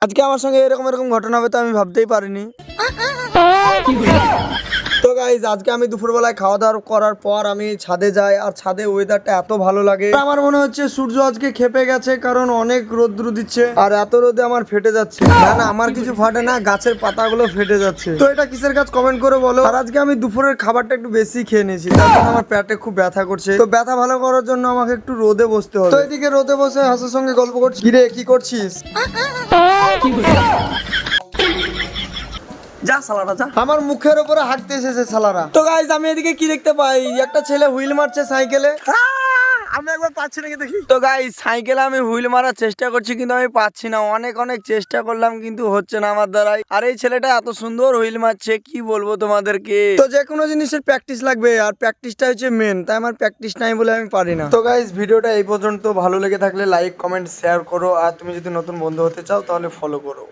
আজকে আমার সঙ্গে এরকম এরকম ঘটনা হবে তো আমি ভাবতেই পারিনি। তো গাইজ আজকে আমি দুপুরবেলায় খাওয়া দাওয়া করার পর আমি ছাদে যাই, আর ছাদে ওয়েদারটা এত ভালো লাগে। আমার মনে হচ্ছে সূর্য আজকে খেপে গেছে, কারণ অনেক রোদ্র দিচ্ছে আর এত রোদে আমার ফেটে যাচ্ছে। না না, আমার কিছু ফাটে না, গাছের পাতাগুলো ফেটে যাচ্ছে। তো এটা কিসের কাজ কমেন্ট করে বলো। আর আজকে আমি দুপুরের খাবারটা একটু বেশি খেয়ে নিয়েছি, তার জন্য আমার পেটে খুব ব্যথা করছে। তো ব্যথা ভালো করার জন্য আমাকে একটু রোদে বসতে হবে। তো এদিকে রোদে বসে হাসের সঙ্গে গল্প করছি। কিরে কি করছিস? যা সালারা যা, আমার মুখের উপরে হাঁটতে এসেছে সালারা। তো গাইজ আমি এদিকে কি দেখতে পাই, একটা ছেলে হুইল মারছে সাইকেলে। আমি একবার পাচ্ছি নাকি দেখি। তো গাইজ সাইকেলে আমি হুইল মারার চেষ্টা করছি, কিন্তু আমি পাচ্ছি না। অনেক অনেক চেষ্টা করলাম কিন্তু হচ্ছে না আমার দ্বারাই। আর এই ছেলেটা এত সুন্দর হুইল মারছে, কি বলবো তোমাদেরকে। তো যে কোনো জিনিসের প্র্যাকটিস লাগবে, আর প্র্যাকটিসটা হচ্ছে মেন। তাই আমার প্র্যাকটিস নাই বলে আমি পারি না। তো গাইজ ভিডিওটা এই পর্যন্ত। ভালো লেগে থাকলে লাইক কমেন্ট শেয়ার করো, আর তুমি যদি নতুন বন্ধু হতে চাও তাহলে ফলো করো।